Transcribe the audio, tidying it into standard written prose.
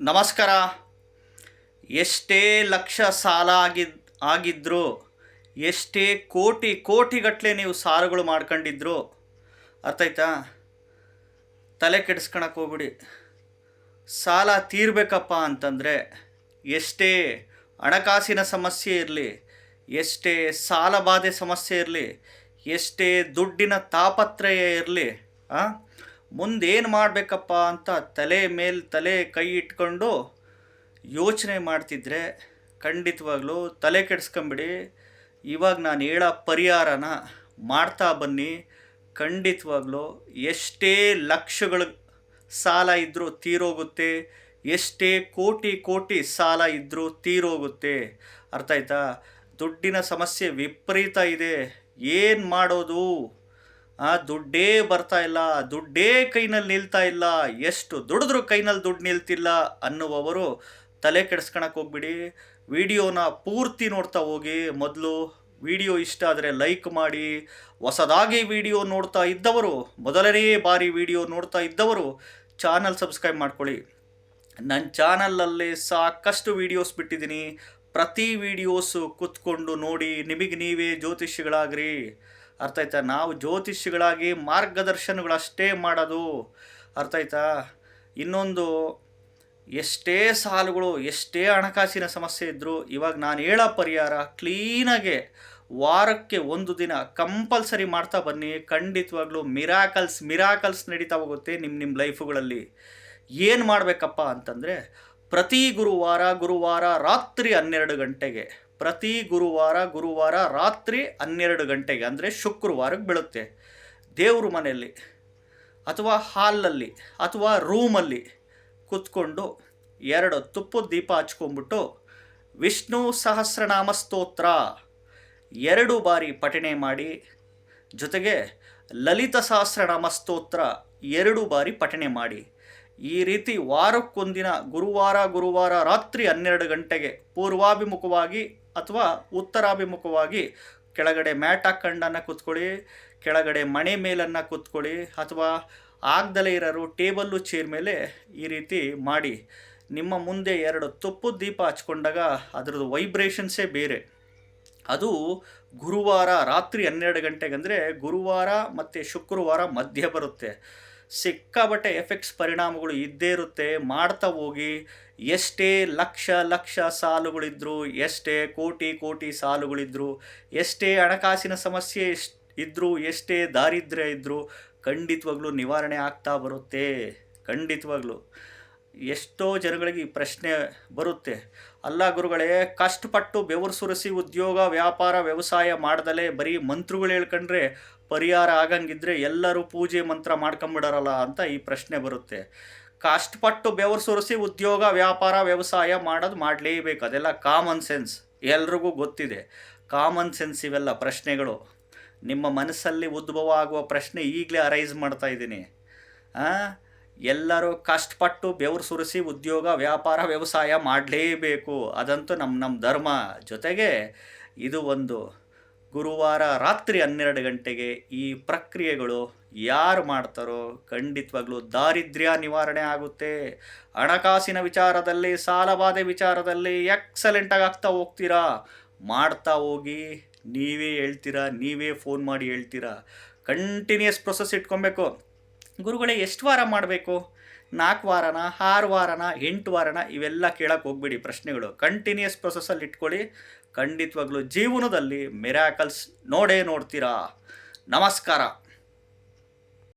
ನಮಸ್ಕಾರ. ಎಷ್ಟೇ ಲಕ್ಷ ಸಾಲ ಆಗಿದ್ದರೂ, ಎಷ್ಟೇ ಕೋಟಿಗಟ್ಟಲೆ ನೀವು ಸಾಲಗಳು ಮಾಡ್ಕೊಂಡಿದ್ರು, ಅರ್ಥ ಆಯ್ತಾ? ತಲೆ ಕೆಡಿಸ್ಕೊಳಕ್ಕೆ ಹೋಗ್ಬಿಡಿ. ಸಾಲ ತೀರಬೇಕಪ್ಪ ಅಂತಂದರೆ ಎಷ್ಟೇ ಹಣಕಾಸಿನ ಸಮಸ್ಯೆ ಇರಲಿ, ಎಷ್ಟೇ ಸಾಲ ಬಾಧೆ ಸಮಸ್ಯೆ ಇರಲಿ, ಎಷ್ಟೇ ದುಡ್ಡಿನ ತಾಪತ್ರಯ ಇರಲಿ, ಮುಂದೇನು ಮಾಡಬೇಕಪ್ಪ ಅಂತ ತಲೆ ಮೇಲೆ ತಲೆ ಕೈ ಇಟ್ಕೊಂಡು ಯೋಚನೆ ಮಾಡ್ತಿದ್ರೆ ಖಂಡಿತವಾಗ್ಲೂ ತಲೆ ಕೆಡಿಸ್ಕೊಂಬಿಡಿ. ಇವಾಗ ನಾನು ಹೇಳೋ ಪರಿಹಾರನ ಮಾಡ್ತಾ ಬನ್ನಿ. ಖಂಡಿತವಾಗ್ಲೂ ಎಷ್ಟೇ ಲಕ್ಷಗಳ ಸಾಲ ಇದ್ದರೂ ತೀರೋಗುತ್ತೆ, ಎಷ್ಟೇ ಕೋಟಿ ಸಾಲ ಇದ್ದರೂ ತೀರೋಗುತ್ತೆ. ಅರ್ಥ ಆಯ್ತಾ? ದುಡ್ಡಿನ ಸಮಸ್ಯೆ ವಿಪರೀತ ಇದೆ. ಏನು ಮಾಡೋದು? ದುಡ್ಡೇ ಬರ್ತಾ ಇಲ್ಲ, ದುಡ್ಡೇ ಕೈನಲ್ಲಿ ನಿಲ್ತಾ ಇಲ್ಲ, ಎಷ್ಟು ದುಡಿದ್ರೂ ಕೈನಲ್ಲಿ ದುಡ್ಡು ನಿಲ್ತಿಲ್ಲ ಅನ್ನುವವರು ತಲೆ ಕೆಡಿಸ್ಕೊಳಕ್ಕೆ ಹೋಗ್ಬಿಡಿ. ವಿಡಿಯೋನ ಪೂರ್ತಿ ನೋಡ್ತಾ ಹೋಗಿ. ಮೊದಲು ವಿಡಿಯೋ ಇಷ್ಟ ಆದರೆ ಲೈಕ್ ಮಾಡಿ. ಹೊಸದಾಗಿ ವಿಡಿಯೋ ನೋಡ್ತಾ ಇದ್ದವರು, ಮೊದಲನೇ ಬಾರಿ ವಿಡಿಯೋ ನೋಡ್ತಾ ಇದ್ದವರು ಚಾನಲ್ ಸಬ್ಸ್ಕ್ರೈಬ್ ಮಾಡ್ಕೊಳ್ಳಿ. ನನ್ನ ಚಾನಲಲ್ಲಿ ಸಾಕಷ್ಟು ವೀಡಿಯೋಸ್ ಬಿಟ್ಟಿದ್ದೀನಿ. ಪ್ರತಿ ವೀಡಿಯೋಸು ಕೂತ್ಕೊಂಡು ನೋಡಿ, ನಿಮಗೆ ನೀವೇ ಜ್ಯೋತಿಷಿಗಳಾಗ್ರಿ. ಅರ್ಥ ಆಯ್ತಾ? ನಾವು ಜ್ಯೋತಿಷಿಗಳಾಗಿ ಮಾರ್ಗದರ್ಶನಗಳಷ್ಟೇ ಮಾಡೋದು. ಅರ್ಥ ಆಯ್ತಾ? ಇನ್ನೊಂದು, ಎಷ್ಟೇ ಸಾಲುಗಳು, ಎಷ್ಟೇ ಹಣಕಾಸಿನ ಸಮಸ್ಯೆ ಇದ್ದರೂ ಇವಾಗ ನಾನು ಹೇಳೋ ಪರಿಹಾರ ಕ್ಲೀನಾಗೆ ವಾರಕ್ಕೆ ಒಂದು ದಿನ ಕಂಪಲ್ಸರಿ ಮಾಡ್ತಾ ಬನ್ನಿ. ಖಂಡಿತವಾಗ್ಲೂ ಮಿರಾಕಲ್ಸ್ ನಡೀತಾ ಹೋಗುತ್ತೆ ನಿಮ್ಮ ಲೈಫುಗಳಲ್ಲಿ. ಏನು ಮಾಡಬೇಕಪ್ಪ ಅಂತಂದರೆ, ಪ್ರತಿ ಗುರುವಾರ ರಾತ್ರಿ 12 ಗಂಟೆಗೆ, ಪ್ರತಿ ಗುರುವಾರ ರಾತ್ರಿ 12 ಗಂಟೆಗೆ ಅಂದರೆ ಶುಕ್ರವಾರಕ್ಕೆ ಬೀಳುತ್ತೆ, ದೇವ್ರ ಮನೆಯಲ್ಲಿ ಅಥವಾ ಹಾಲಲ್ಲಿ ಅಥವಾ ರೂಮಲ್ಲಿ ಕೂತ್ಕೊಂಡು 2 ತುಪ್ಪದ ದೀಪ ಹಚ್ಕೊಂಡ್ಬಿಟ್ಟು ವಿಷ್ಣು ಸಹಸ್ರನಾಮ ಸ್ತೋತ್ರ 2 ಬಾರಿ ಪಠಣೆ ಮಾಡಿ, ಜೊತೆಗೆ ಲಲಿತ ಸಹಸ್ರನಾಮ ಸ್ತೋತ್ರ 2 ಬಾರಿ ಪಠಣೆ ಮಾಡಿ. ಈ ರೀತಿ ವಾರಕ್ಕೊಂದಿನ ಗುರುವಾರ ರಾತ್ರಿ 12 ಗಂಟೆಗೆ ಪೂರ್ವಾಭಿಮುಖವಾಗಿ ಅಥವಾ ಉತ್ತರಾಭಿಮುಖವಾಗಿ ಕೆಳಗಡೆ ಮ್ಯಾಟ್ ಹಾಕ್ಕೊಂಡನ್ನು ಕೂತ್ಕೊಳ್ಳಿ, ಕೆಳಗಡೆ ಮಣೆ ಮೇಲನ್ನು ಕೂತ್ಕೊಳ್ಳಿ, ಅಥವಾ ಆಗದಲೇ ಇರೋರು ಟೇಬಲ್ಲು ಚೇರ್ ಮೇಲೆ ಈ ರೀತಿ ಮಾಡಿ. ನಿಮ್ಮ ಮುಂದೆ 2 ತುಪ್ಪದ ದೀಪ ಹಚ್ಕೊಂಡಾಗ ಅದರದ್ದು ವೈಬ್ರೇಷನ್ಸೇ ಬೇರೆ. ಅದು ಗುರುವಾರ ರಾತ್ರಿ 12 ಗಂಟೆಗೆ ಅಂದರೆ ಗುರುವಾರ ಮತ್ತು ಶುಕ್ರವಾರ ಮಧ್ಯೆ ಬರುತ್ತೆ. ಸಿಕ್ಕಾಬಟ್ಟೆ ಎಫೆಕ್ಟ್ಸ್ ಪರಿಣಾಮಗಳು ಇದ್ದೇ ಇರುತ್ತೆ. ಮಾಡ್ತಾ ಹೋಗಿ. ಎಷ್ಟೇ ಲಕ್ಷ ಸಾಲುಗಳಿದ್ರು, ಎಷ್ಟೇ ಕೋಟಿ ಸಾಲುಗಳಿದ್ರು, ಎಷ್ಟೇ ಹಣಕಾಸಿನ ಸಮಸ್ಯೆ ಇದ್ದರೂ, ಎಷ್ಟೇ ದಾರಿದ್ರ್ಯ ಇದ್ದರೂ ಖಂಡಿತವಾಗ್ಲೂ ನಿವಾರಣೆ ಆಗ್ತಾ ಬರುತ್ತೆ. ಖಂಡಿತವಾಗ್ಲೂ ಎಷ್ಟೋ ಜನಗಳಿಗೆ ಈ ಪ್ರಶ್ನೆ ಬರುತ್ತೆ, ಅಲ್ಲ ಗುರುಗಳೇ, ಕಷ್ಟಪಟ್ಟು ಬೆವರು ಸುರಿಸಿ ಉದ್ಯೋಗ ವ್ಯಾಪಾರ ವ್ಯವಸಾಯ ಮಾಡ್ದಲೇ ಬರೀ ಮಂತ್ರಗಳು ಹೇಳ್ಕೊಂಡ್ರೆ ಪರಿಹಾರ ಆಗಂಗಿದ್ರೆ ಎಲ್ಲರೂ ಪೂಜೆ ಮಂತ್ರ ಮಾಡ್ಕೊಂಬಿಡಾರಲ್ಲ ಅಂತ ಈ ಪ್ರಶ್ನೆ ಬರುತ್ತೆ. ಕಷ್ಟಪಟ್ಟು ಬೆವರು ಸುರಿಸಿ ಉದ್ಯೋಗ ವ್ಯಾಪಾರ ವ್ಯವಸಾಯ ಮಾಡೋದು ಮಾಡಲೇಬೇಕು, ಅದೆಲ್ಲ ಕಾಮನ್ ಸೆನ್ಸ್, ಎಲ್ರಿಗೂ ಗೊತ್ತಿದೆ. ಕಾಮನ್ ಸೆನ್ಸ್ ಇವೆಲ್ಲ ಪ್ರಶ್ನೆಗಳು. ನಿಮ್ಮ ಮನಸ್ಸಲ್ಲಿ ಉದ್ಭವ ಆಗುವ ಪ್ರಶ್ನೆ ಈಗಲೇ ಅರೈಸ್ ಮಾಡ್ತಾ ಇದ್ದೀನಿ. ಎಲ್ಲರೂ ಕಷ್ಟಪಟ್ಟು ಬೆವರು ಸುರಿಸಿ ಉದ್ಯೋಗ ವ್ಯಾಪಾರ ವ್ಯವಸಾಯ ಮಾಡಲೇಬೇಕು, ಅದಂತೂ ನಮ್ಮ ಧರ್ಮ. ಜೊತೆಗೆ ಇದು ಒಂದು ಗುರುವಾರ ರಾತ್ರಿ 12 ಗಂಟೆಗೆ ಈ ಪ್ರಕ್ರಿಯೆಗಳು ಯಾರು ಮಾಡ್ತಾರೋ ಖಂಡಿತವಾಗ್ಲೂ ದಾರಿದ್ರ್ಯ ನಿವಾರಣೆ ಆಗುತ್ತೆ. ಹಣಕಾಸಿನ ವಿಚಾರದಲ್ಲಿ, ಸಾಲಬಾಧೆ ವಿಚಾರದಲ್ಲಿ ಎಕ್ಸಲೆಂಟಾಗಿ ಆಗ್ತಾ ಹೋಗ್ತೀರಾ. ಮಾಡ್ತಾ ಹೋಗಿ. ನೀವೇ ಹೇಳ್ತೀರಾ, ನೀವೇ ಫೋನ್ ಮಾಡಿ ಹೇಳ್ತೀರಾ. ಕಂಟಿನ್ಯೂಸ್ ಪ್ರೊಸೆಸ್ ಇಟ್ಕೊಬೇಕು. ಗುರುಗಳೇ, ಎಷ್ಟು ವಾರ ಮಾಡಬೇಕು? 4 ವಾರನ, 6 ವಾರನ, 8 ವಾರನ? ಇವೆಲ್ಲ ಕೇಳಕ್ಕೆ ಹೋಗ್ಬೇಡಿ ಪ್ರಶ್ನೆಗಳು. ಕಂಟಿನ್ಯೂಸ್ ಪ್ರೊಸೆಸ್ಸಲ್ಲಿ ಇಟ್ಕೊಳ್ಳಿ. ಖಂಡಿತವಾಗ್ಲೂ ಜೀವನದಲ್ಲಿ ಮಿರಾಕಲ್ಸ್ ನೋಡೇ ನೋಡ್ತೀರಾ. ನಮಸ್ಕಾರ.